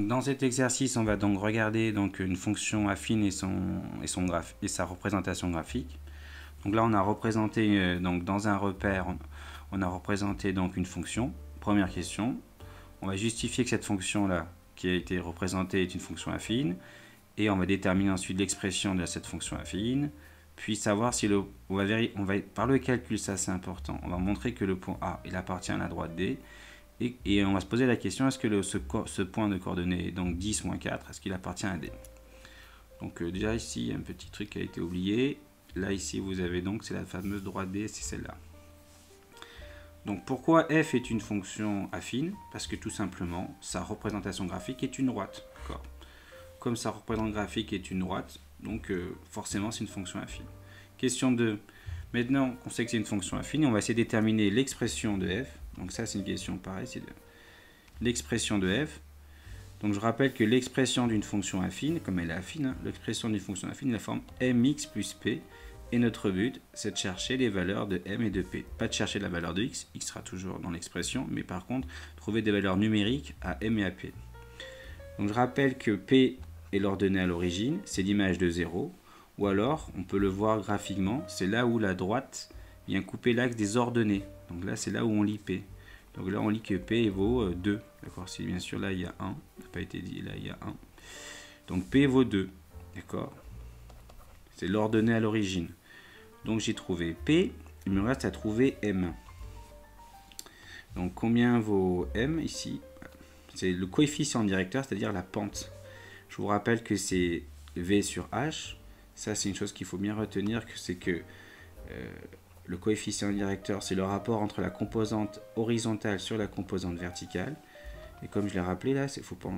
Donc dans cet exercice, on va donc regarder donc une fonction affine et sa représentation graphique. Donc là, on a représenté donc dans un repère, on a représenté donc une fonction. Première question, on va justifier que cette fonction là qui a été représentée est une fonction affine et on va déterminer ensuite l'expression de cette fonction affine. Puis savoir si par le calcul, ça c'est important, on va montrer que le point A il appartient à la droite D. Et on va se poser la question, est-ce que ce point de coordonnées, donc 10 moins 4, est-ce qu'il appartient à D? Donc déjà ici, il y a un petit truc qui a été oublié. Là, ici, vous avez donc, c'est la fameuse droite D, c'est celle-là. Donc pourquoi f est une fonction affine? Parce que tout simplement, sa représentation graphique est une droite. Comme sa représentation graphique est une droite, donc forcément, c'est une fonction affine. Question 2. Maintenant qu'on sait que c'est une fonction affine, on va essayer de déterminer l'expression de f. Donc ça, c'est une question pareille, c'est l'expression de f. Donc je rappelle que l'expression d'une fonction affine, comme elle est affine, l'expression d'une fonction affine est la forme mx plus p. Et notre but, c'est de chercher les valeurs de m et de p. Pas de chercher la valeur de x, x sera toujours dans l'expression, mais par contre, trouver des valeurs numériques à m et à p. Donc je rappelle que p est l'ordonnée à l'origine, c'est l'image de 0. Ou alors, on peut le voir graphiquement, c'est là où la droite vient couper l'axe des ordonnées. Donc là, c'est là où on lit P. Donc là, on lit que P vaut 2. D'accord? Si bien sûr, là, il y a 1. Ça n'a pas été dit, là, il y a 1. Donc P vaut 2. D'accord? C'est l'ordonnée à l'origine. Donc j'ai trouvé P. Il me reste à trouver M. Donc combien vaut M ici? C'est le coefficient directeur, c'est-à-dire la pente. Je vous rappelle que c'est V sur H. Ça, c'est une chose qu'il faut bien retenir, c'est que le coefficient directeur, c'est le rapport entre la composante horizontale sur la composante verticale. Et comme je l'ai rappelé, là,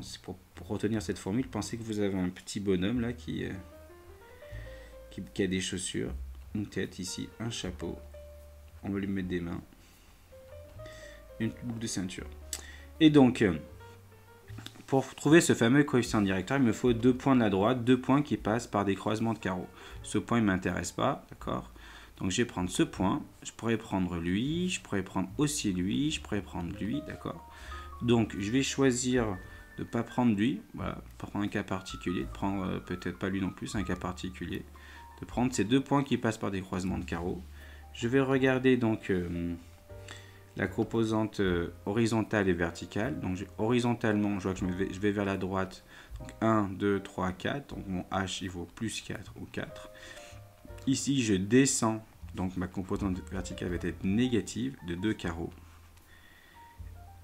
pour retenir cette formule, pensez que vous avez un petit bonhomme là qui a des chaussures, une tête ici, un chapeau. On va lui mettre des mains, une boucle de ceinture. Et donc, pour trouver ce fameux coefficient directeur, il me faut 2 points de la droite, 2 points qui passent par des croisements de carreaux. Ce point, il ne m'intéresse pas, d'accord? Donc, je vais prendre ce point, je pourrais prendre lui, je pourrais prendre aussi lui, je pourrais prendre lui, d'accord? Donc, je vais choisir de ne pas prendre lui, voilà, pas prendre un cas particulier, de prendre peut-être pas lui non plus, un cas particulier, de prendre ces 2 points qui passent par des croisements de carreaux. Je vais regarder donc la composante horizontale et verticale. Donc horizontalement, je vois que je vais vers la droite. Donc 1, 2, 3, 4. Donc mon H, il vaut plus 4 ou 4. Ici, je descends. Donc ma composante verticale va être négative de 2 carreaux.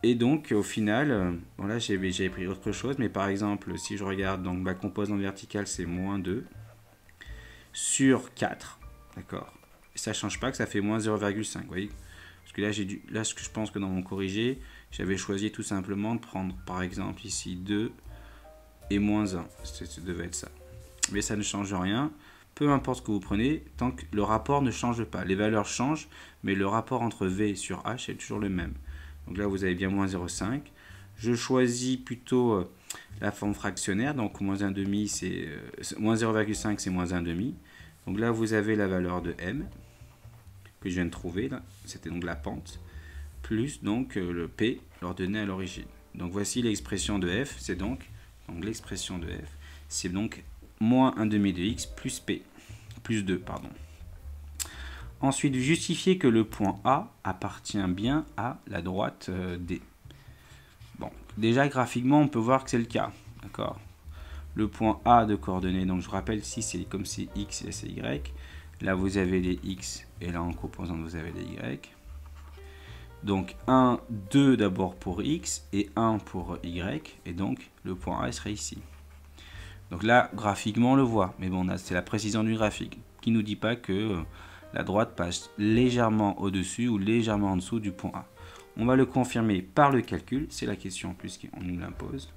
Et donc au final, bon là j'avais pris autre chose. Mais par exemple, si je regarde, donc ma composante verticale c'est moins 2 sur 4. D'accord? Ça ne change pas que ça fait moins 0,5. Vous voyez? Parce que là, ce que je pense que dans mon corrigé, j'avais choisi tout simplement de prendre, par exemple, ici 2 et moins 1. Ça devait être ça. Mais ça ne change rien. Peu importe ce que vous prenez, tant que le rapport ne change pas. Les valeurs changent, mais le rapport entre V sur H est toujours le même. Donc là, vous avez bien moins 0,5. Je choisis plutôt la forme fractionnaire. Donc moins 1,5, c'est moins 0,5, c'est moins 1,5. Donc là, vous avez la valeur de M. Que je viens de trouver, là, c'était donc la pente, plus donc le P, l'ordonnée à l'origine. Donc voici l'expression de f, c'est donc l'expression de f, c'est donc moins 1,5 de x plus P, plus 2, pardon. Ensuite, justifier que le point A appartient bien à la droite D. Bon, déjà graphiquement, on peut voir que c'est le cas, d'accord? Le point A de coordonnées, donc je rappelle ici, c'est comme c'est x et c'est y. Là, vous avez les x et là, en composante, vous avez les y. Donc, 1, 2 d'abord pour x et 1 pour y. Et donc, le point A serait ici. Donc là, graphiquement, on le voit. Mais bon, c'est la précision du graphique qui ne nous dit pas que la droite passe légèrement au-dessus ou légèrement en dessous du point A. On va le confirmer par le calcul. C'est la question en plus qu'on nous l'impose.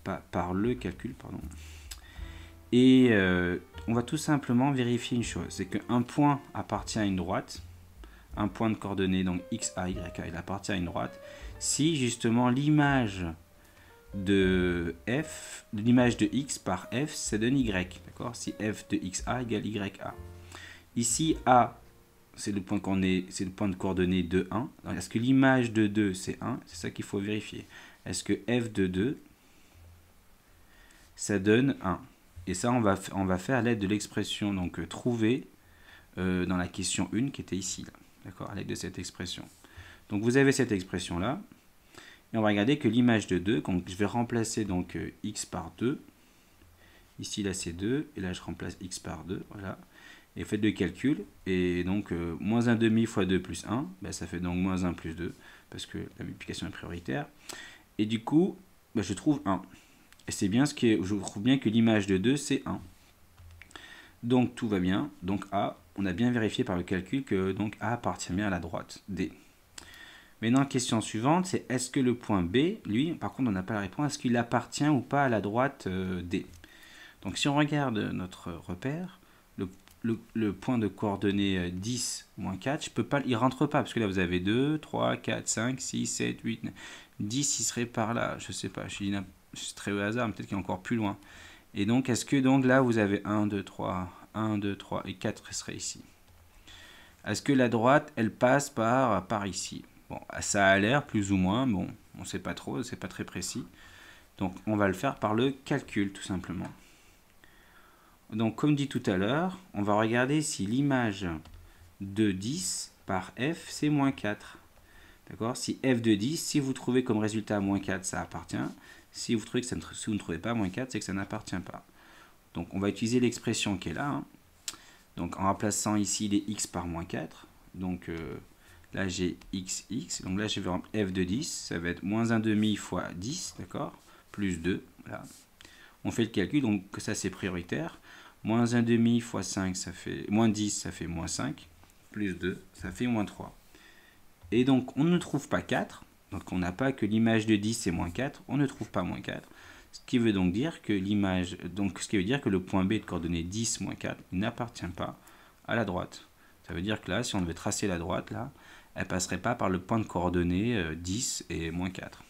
Pas par le calcul, pardon. Et on va tout simplement vérifier une chose, c'est qu'un point appartient à une droite, un point de coordonnées, donc x, a, y, a, il appartient à une droite, si justement l'image de f, l'image de x par f, ça donne y, d'accord? Si f de xa égale ya. Ici, a, c'est le point c'est le point de coordonnées de 1. Est-ce que l'image de 2, c'est 1? C'est ça qu'il faut vérifier. Est-ce que f de 2 ça donne 1. Et ça, on va faire à l'aide de l'expression donc trouvée dans la question 1 qui était ici. D'accord, à l'aide de cette expression. Donc vous avez cette expression-là. Et on va regarder que l'image de 2, donc je vais remplacer donc x par 2. Ici, là, c'est 2. Et là, je remplace x par 2. Voilà. Et faites le calcul. Et donc, moins 1 demi fois 2 plus 1, ben, ça fait donc moins 1 plus 2. Parce que la multiplication est prioritaire. Et du coup, ben, je trouve 1. Et c'est bien ce qui est, je trouve bien que l'image de 2, c'est 1. Donc, tout va bien. Donc, A, on a bien vérifié par le calcul que donc A appartient bien à la droite D. Maintenant, question suivante, c'est est-ce que le point B, lui, par contre, on n'a pas la réponse, est-ce qu'il appartient ou pas à la droite D? Donc, si on regarde notre repère, le point de coordonnées 10, moins 4, il ne rentre pas, parce que là, vous avez 2, 3, 4, 5, 6, 7, 8, 9, 10, il serait par là, je ne sais pas, je suis très au hasard, peut-être qu'il est encore plus loin. Et donc, est-ce que donc là, vous avez 1, 2, 3, 1, 2, 3, et 4 serait ici? Est-ce que la droite, elle passe par ici? Bon, ça a l'air plus ou moins, bon, on ne sait pas trop, c'est pas très précis. Donc, on va le faire par le calcul, tout simplement. Donc, comme dit tout à l'heure, on va regarder si l'image de 10 par f, c'est moins 4. D'accord? Si f de 10, si vous trouvez comme résultat moins 4, ça appartient. Si vous ne trouvez pas moins 4, c'est que ça n'appartient pas. Donc, on va utiliser l'expression qui est là. Hein. Donc, en remplaçant ici les x par moins 4. Donc, là, j'ai xx. Donc là, je vais remplir f de 10. Ça va être moins 1 demi fois 10, d'accord? Plus 2. Voilà. On fait le calcul, donc ça, c'est prioritaire. Moins 1 demi fois 5, ça fait moins 10, ça fait moins 5. Plus 2, ça fait moins 3. Et donc, on ne trouve pas 4. Donc, on n'a pas que l'image de 10, c'est moins 4. On ne trouve pas moins 4. Ce qui veut donc dire que le point B de coordonnées 10, moins 4 n'appartient pas à la droite. Ça veut dire que là, si on devait tracer la droite, là, elle ne passerait pas par le point de coordonnées 10 et moins 4.